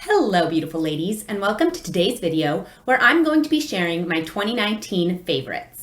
Hello, beautiful ladies, and welcome to today's video where I'm going to be sharing my 2019 favorites.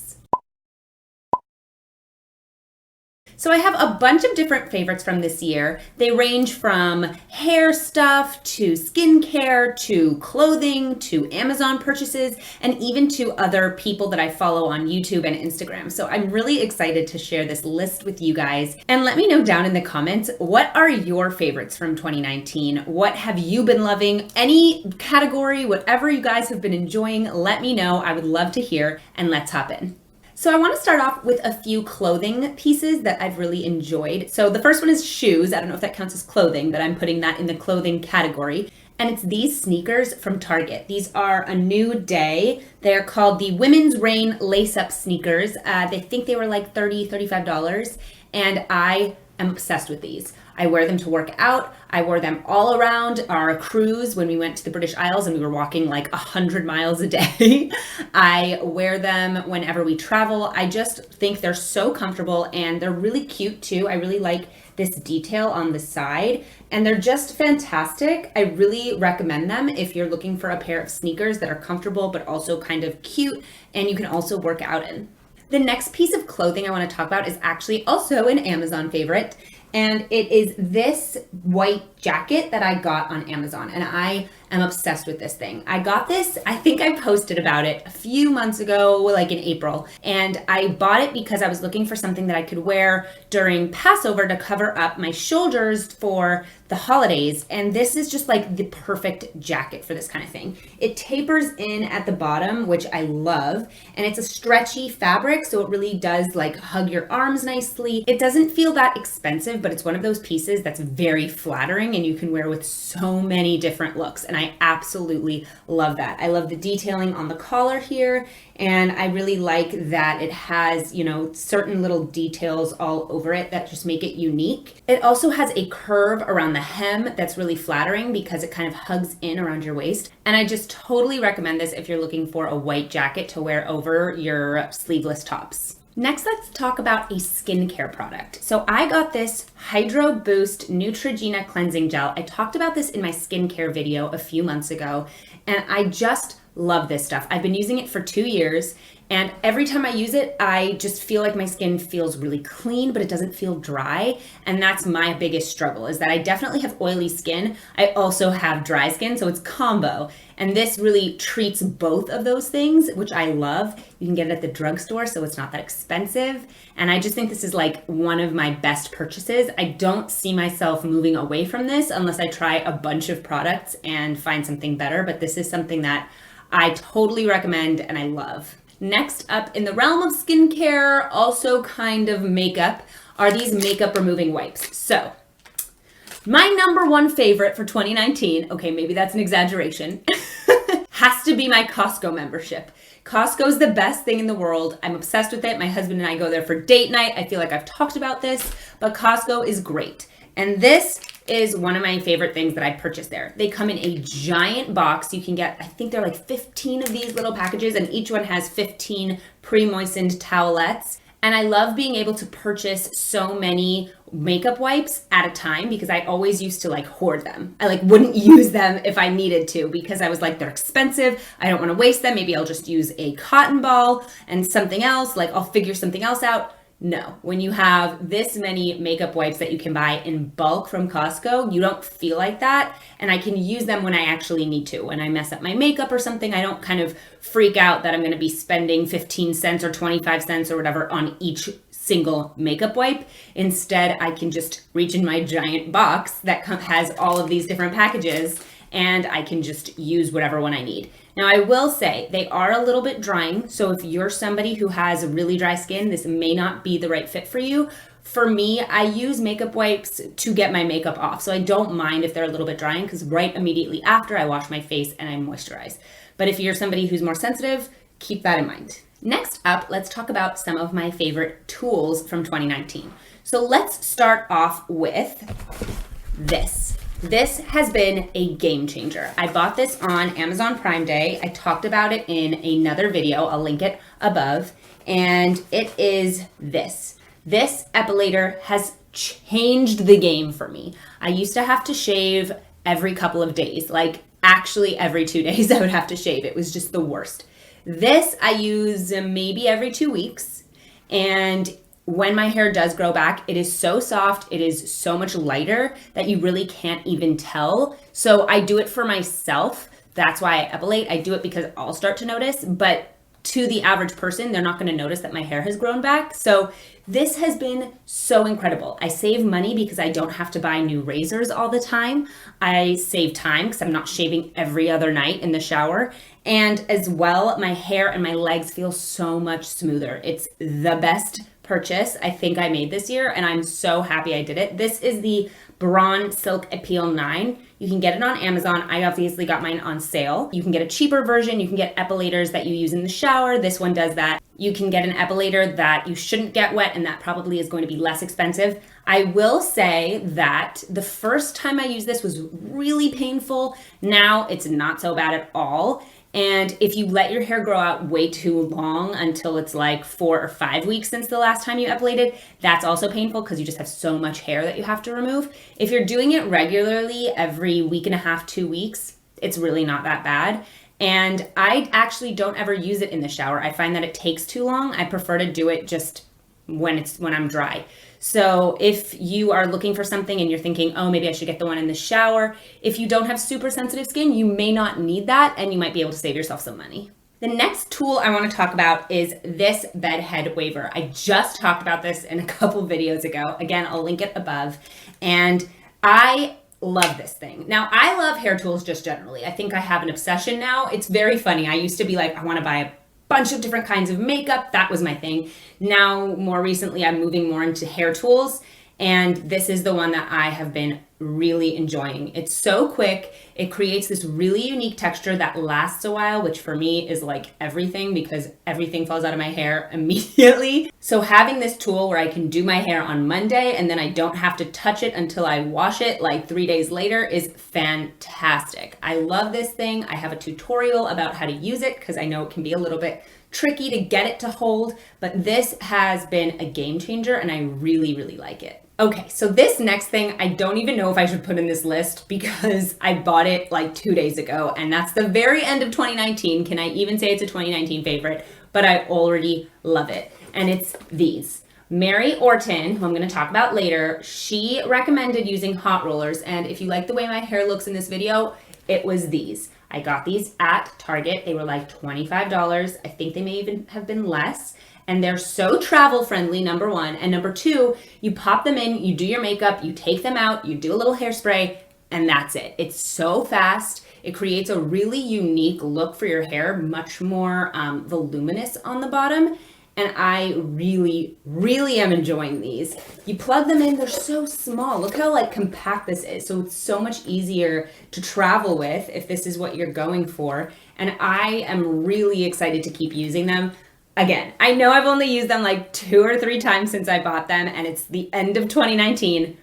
So I have a bunch of different favorites from this year. They range from hair stuff to skincare to clothing to Amazon purchases and even to other people that I follow on YouTube and Instagram. So I'm really excited to share this list with you guys. And let me know down in the comments, what are your favorites from 2019? What have you been loving? Any category, whatever you guys have been enjoying, let me know. I would love to hear, and let's hop in. So I want to start off with a few clothing pieces that I've really enjoyed. So the first one is shoes. I don't know if that counts as clothing, but I'm putting that in the clothing category. And it's these sneakers from Target. These are a new day. They're called the Women's Rain Lace-Up Sneakers. They think they were like $30, $35. And I am obsessed with these. I wear them to work out. I wore them all around our cruise when we went to the British Isles and we were walking like 100 miles a day. I wear them whenever we travel. I just think they're so comfortable and they're really cute too. I really like this detail on the side and they're just fantastic. I really recommend them if you're looking for a pair of sneakers that are comfortable but also kind of cute and you can also work out in. The next piece of clothing I want to talk about is actually also an Amazon favorite. And it is this white jacket that I got on Amazon. And I am obsessed with this thing. I got this, I think I posted about it a few months ago, like in April. And I bought it because I was looking for something that I could wear during Passover to cover up my shoulders for the holidays. And this is just like the perfect jacket for this kind of thing. It tapers in at the bottom, which I love. And it's a stretchy fabric, so it really does like hug your arms nicely. It doesn't feel that expensive, but it's one of those pieces that's very flattering and you can wear with so many different looks. And I absolutely love that. I love the detailing on the collar here. And I really like that it has, certain little details all over it that just make it unique. It also has a curve around the hem that's really flattering because it kind of hugs in around your waist. And I just totally recommend this if you're looking for a white jacket to wear over your sleeveless tops. Next, let's talk about a skincare product. So I got this Hydro Boost Neutrogena Cleansing Gel. I talked about this in my skincare video a few months ago, and I just love this stuff. I've been using it for 2 years, and every time I use it, I just feel like my skin feels really clean, but it doesn't feel dry. And that's my biggest struggle, is that I definitely have oily skin. I also have dry skin, so it's combo. And this really treats both of those things, which I love. You can get it at the drugstore, so it's not that expensive. And I just think this is like one of my best purchases. I don't see myself moving away from this unless I try a bunch of products and find something better. But this is something that I totally recommend and I love. Next up in the realm of skincare, also kind of makeup, are these makeup removing wipes. So my number one favorite for 2019, okay, maybe that's an exaggeration, has to be my Costco membership. Costco is the best thing in the world. I'm obsessed with it. My husband and I go there for date night. I feel like I've talked about this, but Costco is great. And this is one of my favorite things that I purchased there. They come in a giant box. You can get, I think they're like 15 of these little packages, and each one has 15 pre-moistened towelettes. And I love being able to purchase so many makeup wipes at a time because I always used to like hoard them. I like wouldn't use them if I needed to because I was like, they're expensive. I don't want to waste them. Maybe I'll just use a cotton ball and something else. Like I'll figure something else out. No, when you have this many makeup wipes that you can buy in bulk from Costco, you don't feel like that. And I can use them when I actually need to. When I mess up my makeup or something, I don't kind of freak out that I'm going to be spending 15 cents or 25 cents or whatever on each single makeup wipe. Instead, I can just reach in my giant box that has all of these different packages and I can just use whatever one I need. Now, I will say they are a little bit drying. So if you're somebody who has really dry skin, this may not be the right fit for you. For me, I use makeup wipes to get my makeup off. So I don't mind if they're a little bit drying because right immediately after I wash my face and I moisturize. But if you're somebody who's more sensitive, keep that in mind. Next up, let's talk about some of my favorite tools from 2019. So let's start off with this. This has been a game changer. I bought this on Amazon Prime Day. I talked about it in another video. I'll link it above. And it is this. This epilator has changed the game for me. I used to have to shave every couple of days, like actually every 2 days I would have to shave. It was just the worst. This I use maybe every 2 weeks. And when my hair does grow back, it is so soft, it is so much lighter that you really can't even tell. So I do it for myself. That's why I epilate. I do it because I'll start to notice, but to the average person, they're not going to notice that my hair has grown back. So this has been so incredible. I save money because I don't have to buy new razors all the time. I save time because I'm not shaving every other night in the shower. And as well, my hair and my legs feel so much smoother. It's the best purchase I think I made this year, and I'm so happy I did it. This is the Braun Silk Appeal 9. You can get it on Amazon. I obviously got mine on sale. You can get a cheaper version. You can get epilators that you use in the shower. This one does that. You can get an epilator that you shouldn't get wet, and that probably is going to be less expensive. I will say that the first time I used this was really painful. Now it's not so bad at all. And if you let your hair grow out way too long until it's like 4 or 5 weeks since the last time you epilated, that's also painful because you just have so much hair that you have to remove. If you're doing it regularly every week and a half, 2 weeks, it's really not that bad. And I actually don't ever use it in the shower. I find that it takes too long. I prefer to do it just when I'm dry. So if you are looking for something and you're thinking, oh, maybe I should get the one in the shower, if you don't have super sensitive skin, you may not need that, and you might be able to save yourself some money. The next tool I want to talk about is this bed head waver. I just talked about this in a couple videos ago. Again, I'll link it above. And I love this thing. Now, I love hair tools just generally. I think I have an obsession now. It's very funny. I used to be like, I want to buy a bunch of different kinds of makeup. That was my thing. Now, more recently, I'm moving more into hair tools, and this is the one that I have been really enjoying. It's so quick. It creates this really unique texture that lasts a while, which for me is like everything because everything falls out of my hair immediately. So having this tool where I can do my hair on Monday and then I don't have to touch it until I wash it like 3 days later is fantastic. I love this thing. I have a tutorial about how to use it because I know it can be a little bit tricky to get it to hold, but this has been a game changer and I really, really like it. Okay, so this next thing, I don't even know if I should put in this list because I bought it like 2 days ago, and that's the very end of 2019. Can I even say it's a 2019 favorite? But I already love it, and it's these. Mary Orton, who I'm going to talk about later, she recommended using hot rollers, and if you like the way my hair looks in this video, it was these. I got these at Target. They were like $25. I think they may even have been less. And they're so travel friendly, number one. And number two, you pop them in, you do your makeup, you take them out, you do a little hairspray, and that's it. It's so fast. It creates a really unique look for your hair, much more voluminous on the bottom. And I really, really am enjoying these. You plug them in, they're so small. Look how like compact this is. So it's so much easier to travel with if this is what you're going for. And I am really excited to keep using them. Again, I know I've only used them like 2 or 3 times since I bought them, and it's the end of 2019,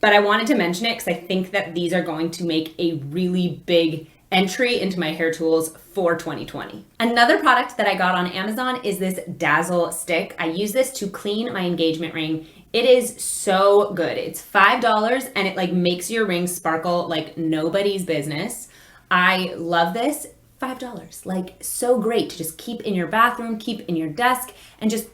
but I wanted to mention it because I think that these are going to make a really big entry into my hair tools for 2020. Another product that I got on Amazon is this Dazzle stick. I use this to clean my engagement ring. It is so good. It's $5 and it like makes your ring sparkle like nobody's business. I love this. $5, like so great to just keep in your bathroom, keep in your desk, and just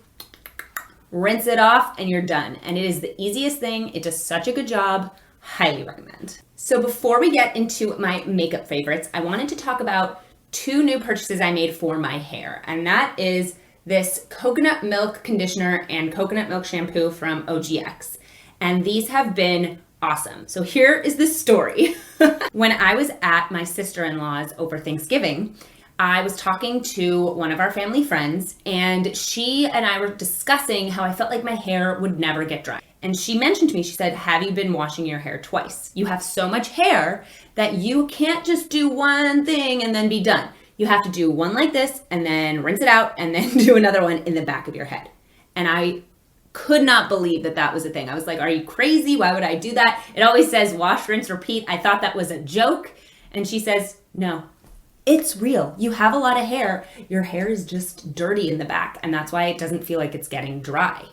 rinse it off and you're done. And it is the easiest thing. It does such a good job. Highly recommend. So before we get into my makeup favorites, I wanted to talk about 2 new purchases I made for my hair. And that is this coconut milk conditioner and coconut milk shampoo from OGX. And these have been awesome. So here is the story. When I was at my sister-in-law's over Thanksgiving, I was talking to one of our family friends, and she and I were discussing how I felt like my hair would never get dry. And she mentioned to me, she said, have you been washing your hair twice? You have so much hair that you can't just do one thing and then be done. You have to do one like this and then rinse it out and then do another one in the back of your head. And I could not believe that that was a thing. I was like, are you crazy? Why would I do that? It always says wash, rinse, repeat. I thought that was a joke. And she says, no, it's real. You have a lot of hair. Your hair is just dirty in the back. And that's why it doesn't feel like it's getting dry.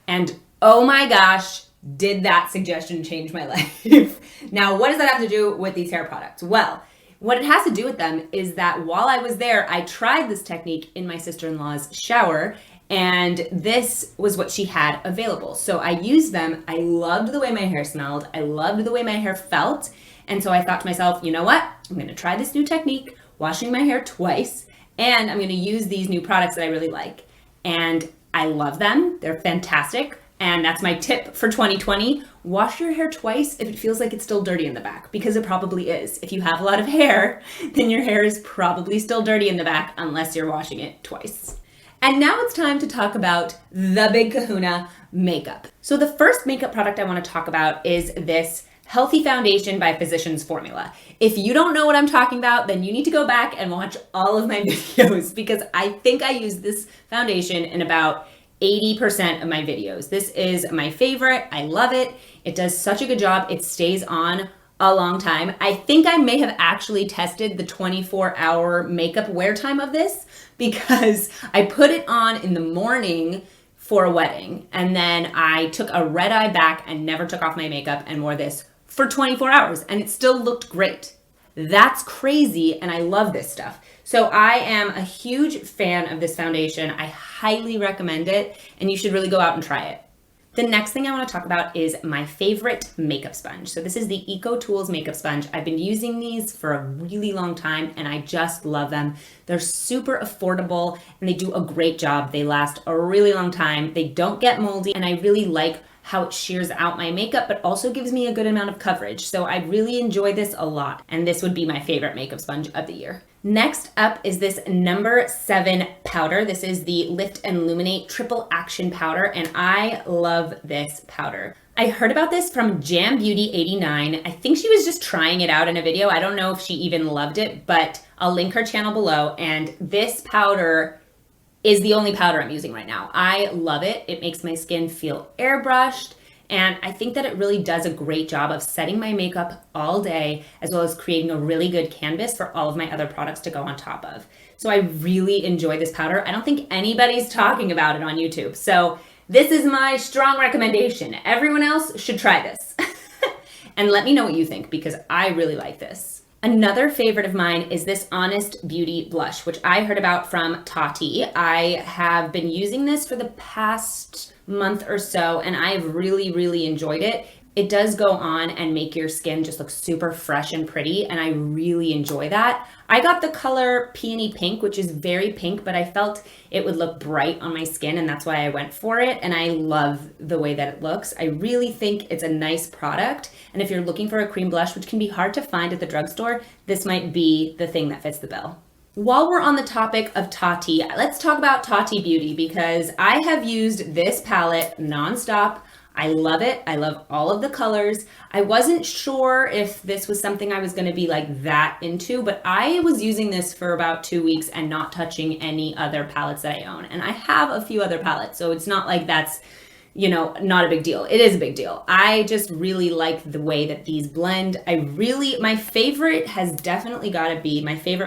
And oh my gosh, did that suggestion change my life? Now, what does that have to do with these hair products? Well, What it has to do with them is that while I was there, I tried this technique in my sister-in-law's shower, and this was what she had available. So I used them. I loved the way my hair smelled. I loved the way my hair felt. And so I thought to myself, you know what? I'm going to try this new technique, washing my hair twice, and I'm going to use these new products that I really like. And I love them. They're fantastic. And that's my tip for 2020. Wash your hair twice if it feels like it's still dirty in the back, because it probably is. If you have a lot of hair, then your hair is probably still dirty in the back unless you're washing it twice. And now it's time to talk about the big kahuna, makeup. So the first makeup product I want to talk about is this Healthy Foundation by Physicians Formula. If you don't know what I'm talking about, then you need to go back and watch all of my videos, because I think I use this foundation in about 80% of my videos. This is my favorite. I love it. It does such a good job. It stays on a long time. I think I may have actually tested the 24-hour makeup wear time of this, because I put it on in the morning for a wedding, and then I took a red eye back and never took off my makeup and wore this for 24 hours, and it still looked great. That's crazy, and I love this stuff. So I am a huge fan of this foundation. I highly recommend it, and you should really go out and try it. The next thing I want to talk about is my favorite makeup sponge. So this is the Eco Tools makeup sponge. I've been using these for a really long time, and I just love them. They're super affordable, and they do a great job. They last a really long time. They don't get moldy, and I really like how it shears out my makeup, but also gives me a good amount of coverage. So I really enjoy this a lot, and this would be my favorite makeup sponge of the year. Next up is this number 7 powder. This is the Lift and Illuminate Triple Action Powder, and I love this powder. I heard about this from Jam Beauty 89. I think she was just trying it out in a video. I don't know if she even loved it, but I'll link her channel below. And this powder is the only powder I'm using right now. I love it. It makes my skin feel airbrushed, and I think that it really does a great job of setting my makeup all day, as well as creating a really good canvas for all of my other products to go on top of. So I really enjoy this powder. I don't think anybody's talking about it on YouTube. So this is my strong recommendation. Everyone else should try this. And let me know what you think, because I really like this. Another favorite of mine is this Honest Beauty blush, which I heard about from Tati. I have been using this for the past month or so, and I've really, really enjoyed it. It does go on and make your skin just look super fresh and pretty, and I really enjoy that. I got the color Peony Pink, which is very pink, but I felt it would look bright on my skin, and that's why I went for it, and I love the way that it looks. I really think it's a nice product, and if you're looking for a cream blush, which can be hard to find at the drugstore, this might be the thing that fits the bill. While we're on the topic of Tati, let's talk about Tati Beauty, because I have used this palette nonstop. I love it. I love all of the colors. I wasn't sure if this was something I was going to be like that into, but I was using this for about 2 weeks and not touching any other palettes that I own. And I have a few other palettes, so it's not like that's, not a big deal. It is a big deal. I just really like the way that these blend. My favorite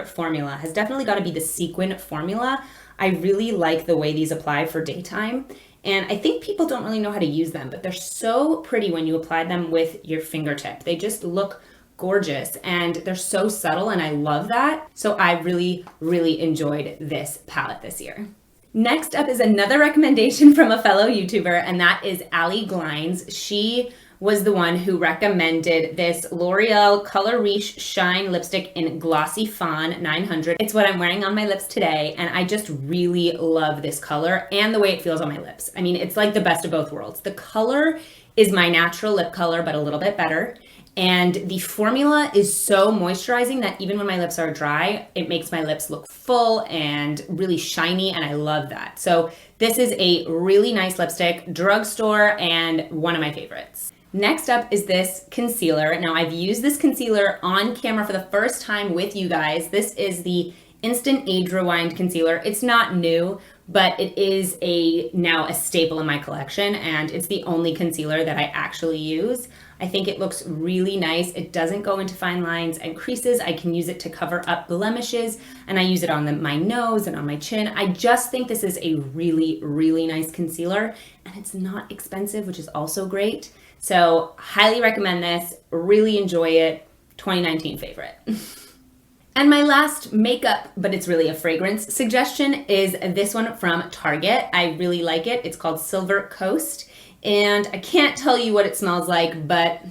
formula has definitely got to be the sequin formula. I really like the way these apply for daytime. And I think people don't really know how to use them, but they're so pretty when you apply them with your fingertip. They just look gorgeous, and they're so subtle, and I love that. So I really, really enjoyed this palette this year. Next up is another recommendation from a fellow YouTuber, and that is Allie Glines. She was the one who recommended this L'Oreal Color Riche Shine Lipstick in Glossy Fawn 900. It's what I'm wearing on my lips today, and I just really love this color and the way it feels on my lips. I mean, it's like the best of both worlds. The color is my natural lip color, but a little bit better. And the formula is so moisturizing that even when my lips are dry, it makes my lips look full and really shiny, and I love that. So this is a really nice lipstick, drugstore, and one of my favorites. Next up is this concealer. Now, I've used this concealer on camera for the first time with you guys. This is the Instant Age Rewind Concealer. It's not new, but it is now a staple in my collection, and it's the only concealer that I actually use. I think it looks really nice. It doesn't go into fine lines and creases. I can use it to cover up blemishes, and I use it on my nose and on my chin. I just think this is a really, really nice concealer, and it's not expensive, which is also great. So highly recommend this, really enjoy it, 2019 favorite. And my last makeup, but it's really a fragrance suggestion, is this one from Target. I really like it. It's called Silver Coast. And I can't tell you what it smells like, but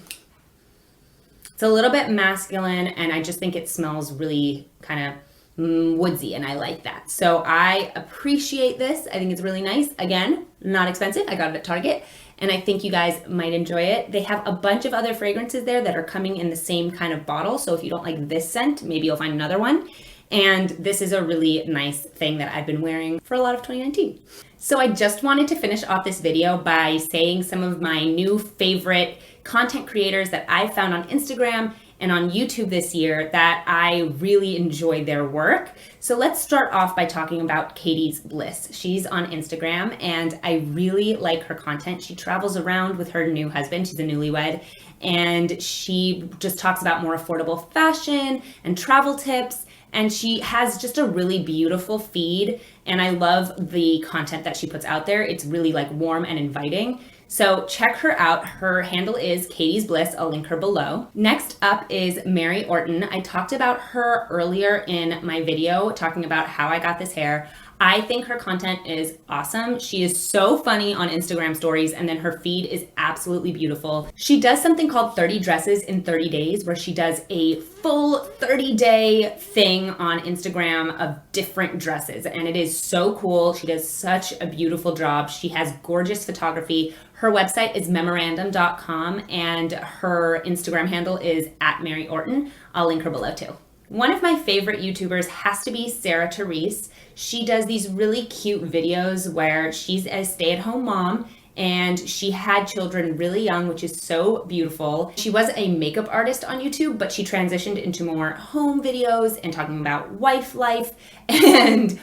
it's a little bit masculine, and I just think it smells really kind of woodsy, and I like that. So I appreciate this. I think it's really nice. Again, not expensive. I got it at Target, and I think you guys might enjoy it. They have a bunch of other fragrances there that are coming in the same kind of bottle. So if you don't like this scent, maybe you'll find another one. And this is a really nice thing that I've been wearing for a lot of 2019. So I just wanted to finish off this video by saying some of my new favorite content creators that I found on Instagram and on YouTube this year that I really enjoyed their work. So let's start off by talking about Katie's Bliss. She's on Instagram, and I really like her content. She travels around with her new husband. She's a newlywed, and she just talks about more affordable fashion and travel tips. And she has just a really beautiful feed, and I love the content that she puts out there. It's really like warm and inviting. So check her out. Her handle is Katie's Bliss. I'll link her below. Next up is Mary Orton. I talked about her earlier in my video talking about how I got this hair. I think her content is awesome. She is so funny on Instagram stories, and then her feed is absolutely beautiful. She does something called 30 dresses in 30 days, where she does a full 30-day thing on Instagram of different dresses, and it is so cool. She does such a beautiful job. She has gorgeous photography. Her website is memorandum.com, and her Instagram handle is @MaryOrton. I'll link her below too. One of my favorite YouTubers has to be Therese. She does these really cute videos where she's a stay-at-home mom, and she had children really young, which is so beautiful. She was a makeup artist on YouTube, but she transitioned into more home videos and talking about wife life and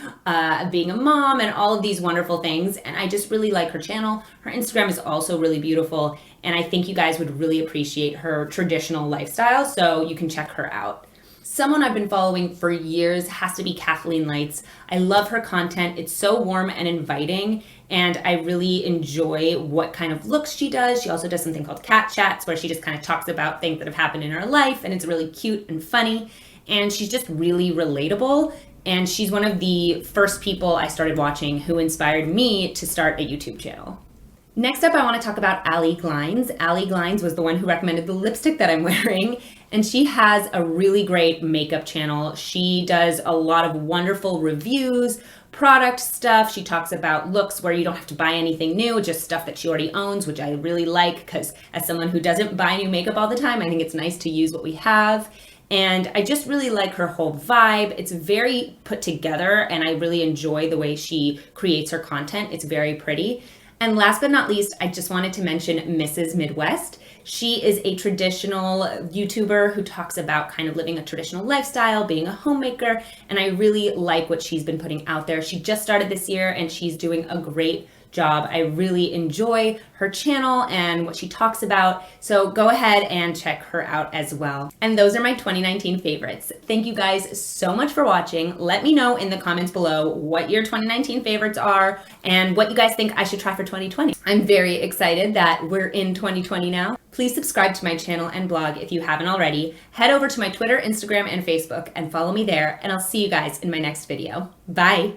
being a mom and all of these wonderful things. And I just really like her channel. Her Instagram is also really beautiful, and I think you guys would really appreciate her traditional lifestyle, so you can check her out. Someone I've been following for years has to be KathleenLights. I love her content. It's so warm and inviting, and I really enjoy what kind of looks she does. She also does something called Cat Chats, where she just kind of talks about things that have happened in her life, and it's really cute and funny, and she's just really relatable. And she's one of the first people I started watching who inspired me to start a YouTube channel. Next up, I want to talk about Allie Glines. Allie Glines was the one who recommended the lipstick that I'm wearing, and she has a really great makeup channel. She does a lot of wonderful reviews, product stuff. She talks about looks where you don't have to buy anything new, just stuff that she already owns, which I really like, because as someone who doesn't buy new makeup all the time, I think it's nice to use what we have. And I just really like her whole vibe. It's very put together, and I really enjoy the way she creates her content. It's very pretty. And last but not least, I just wanted to mention Mrs. Midwest. She is a traditional YouTuber who talks about kind of living a traditional lifestyle, being a homemaker, and I really like what she's been putting out there. She just started this year, and she's doing a great job. I really enjoy her channel and what she talks about, so go ahead and check her out as well. And those are my 2019 favorites. Thank you guys so much for watching. Let me know in the comments below what your 2019 favorites are and what you guys think I should try for 2020. I'm very excited that we're in 2020 now. Please subscribe to my channel and blog if you haven't already. Head over to my Twitter, Instagram, and Facebook and follow me there, and I'll see you guys in my next video. Bye!